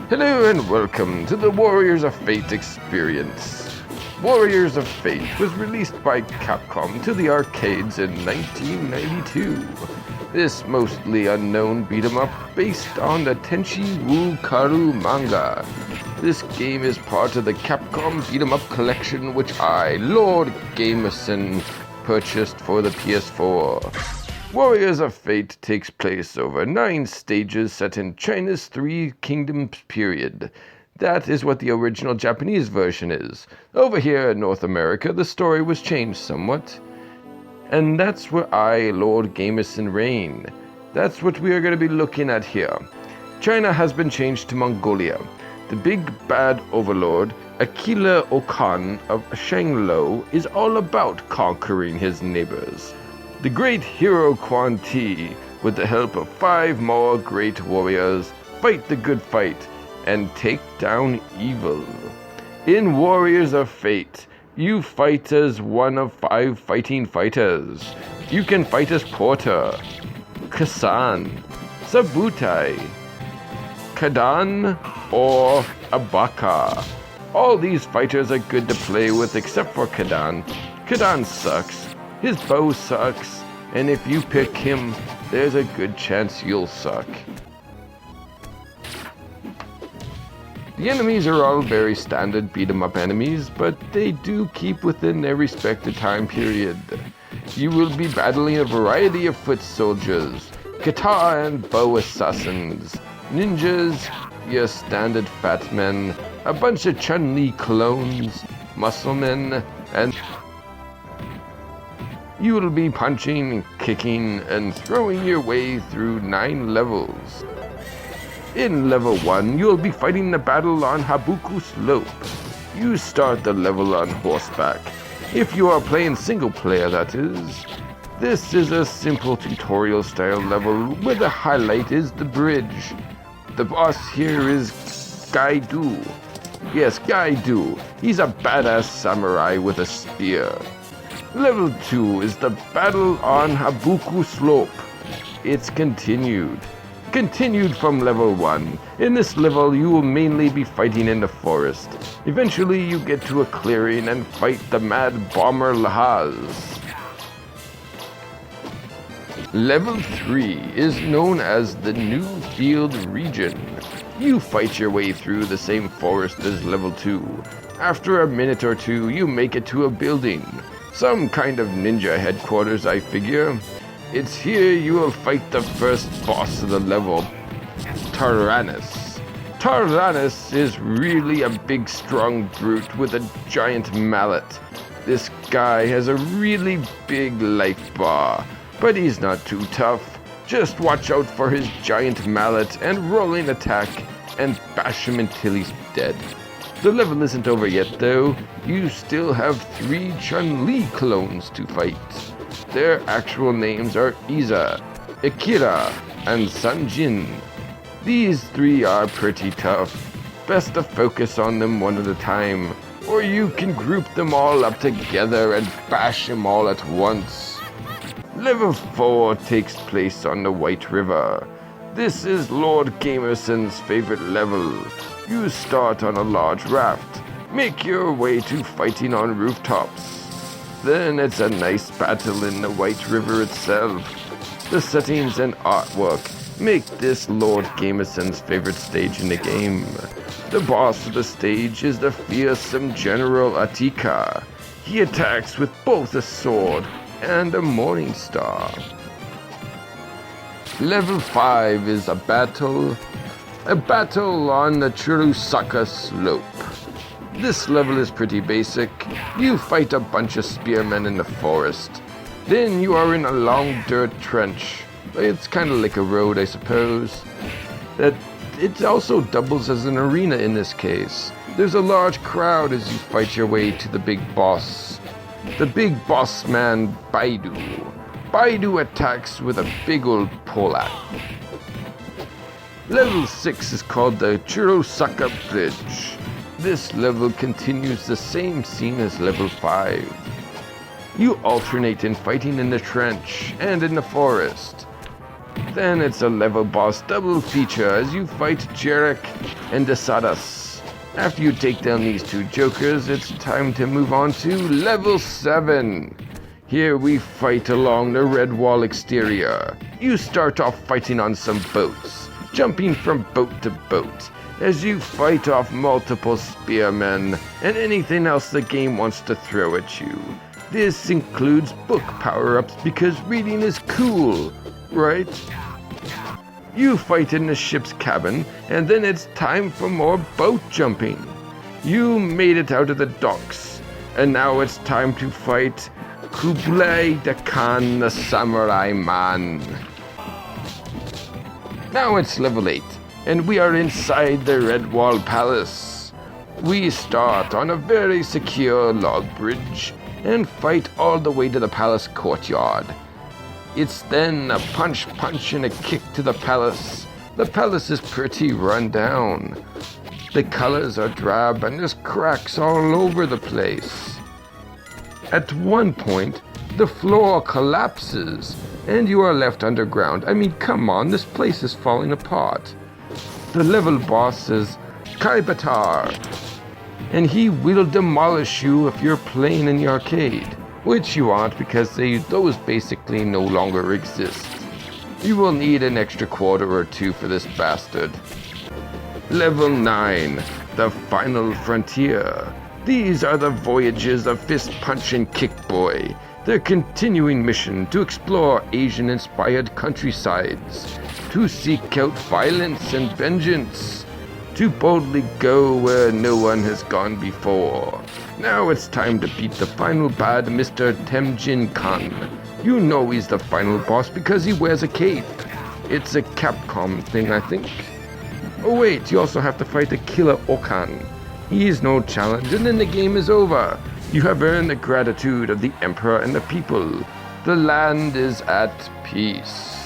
Hello and welcome to the Warriors of Fate experience. Warriors of Fate was released by Capcom to the arcades in 1992. This mostly unknown beat-em-up based on the Tenchi Wu Karu manga. This game is part of the Capcom beat-em-up collection which I, Lord Gamerson, purchased for the PS4. Warriors of Fate takes place over 9 stages set in China's Three Kingdoms period. That is what the original Japanese version is. Over here in North America, the story was changed somewhat. And that's where I, Lord Gamerson, reign. That's what we are going to be looking at here. China has been changed to Mongolia. The big bad overlord, Akila Okan of Shanglo, is all about conquering his neighbors. The great hero Quan Ti, with the help of 5 more great warriors, fight the good fight and take down evil. In Warriors of Fate, you fight as one of 5 fighting fighters. You can fight as Porter, Kasan, Sabutai, Kadan, or Abaka. All these fighters are good to play with except for Kadan. Kadan sucks. His bow sucks, and if you pick him, there's a good chance you'll suck. The enemies are all very standard beat-em-up enemies, but they do keep within their respected time period. You will be battling a variety of foot soldiers, guitar and bow assassins, ninjas, your standard fat men, a bunch of Chun-Li clones, muscle men, and you will be punching, kicking, and throwing your way through 9 levels. In level 1, you'll be fighting the battle on Habuku Slope. You start the level on horseback. If you are playing single player, that is. This is a simple tutorial style level where the highlight is the bridge. The boss here is Gaidu. Yes, Gaidu. He's a badass samurai with a spear. Level 2 is the battle on Habuku Slope. It's continued from level 1. In this level, you will mainly be fighting in the forest. Eventually, you get to a clearing and fight the Mad Bomber Lahaz. Level 3 is known as the New Field region. You fight your way through the same forest as level 2. After a minute or two, you make it to a building. Some kind of ninja headquarters, I figure. It's here you will fight the first boss of the level, Tyrannus. Tyrannus is really a big strong brute with a giant mallet. This guy has a really big life bar, but he's not too tough. Just watch out for his giant mallet and rolling attack and bash him until he's dead. The level isn't over yet though. You still have 3 Chun-Li clones to fight. Their actual names are Iza, Akira, and Sanjin. These 3 are pretty tough. Best to focus on them one at a time, or you can group them all up together and bash them all at once. Level 4 takes place on the White River. This is Lord Gamerson's favorite level. You start on a large raft. Make your way to fighting on rooftops. Then it's a nice battle in the White River itself. The settings and artwork make this Lord Gamerson's favorite stage in the game. The boss of the stage is the fearsome General Atika. He attacks with both a sword and a morning star. Level 5 is a battle on the Churro slope. This level is pretty basic. You fight a bunch of spearmen in the forest. Then you are in a long dirt trench. It's kind of like a road, I suppose. It also doubles as an arena in this case. There's a large crowd as you fight your way to the big boss. The big boss man, Baidu. Baidu attacks with a big old poleaxe. Level 6 is called the Churro Bridge. This level continues the same scene as level 5. You alternate in fighting in the trench and in the forest. Then it's a level boss double feature as you fight Jarek and Desadas. After you take down these two jokers, it's time to move on to level 7. Here we fight along the red wall exterior. You start off fighting on some boats, jumping from boat to boat, as you fight off multiple spearmen and anything else the game wants to throw at you. This includes book power-ups because reading is cool, right? You fight in the ship's cabin, and then it's time for more boat jumping. You made it out of the docks, and now it's time to fight Kublai the Khan, the Samurai Man. Now it's level 8, and we are inside the Red Wall Palace. We start on a very secure log bridge and fight all the way to the palace courtyard. It's then a punch and a kick to the palace. The palace is pretty run down. The colors are drab and there's cracks all over the place. At one point, the floor collapses and you are left underground. I mean, come on, this place is falling apart. The level boss is Kaibatar, and he will demolish you if you're playing in the arcade, which you aren't because those basically no longer exist. You will need an extra quarter or two for this bastard. Level 9, the final frontier. These are the voyages of Fist Punch and Kick Boy, their continuing mission to explore Asian-inspired countrysides, to seek out violence and vengeance, to boldly go where no one has gone before. Now it's time to beat the final bad Mr. Temjin Khan. You know he's the final boss because he wears a cape. It's a Capcom thing, I think. Oh wait, you also have to fight the killer Okan. He is no challenge, and then the game is over. You have earned the gratitude of the Emperor and the people. The land is at peace.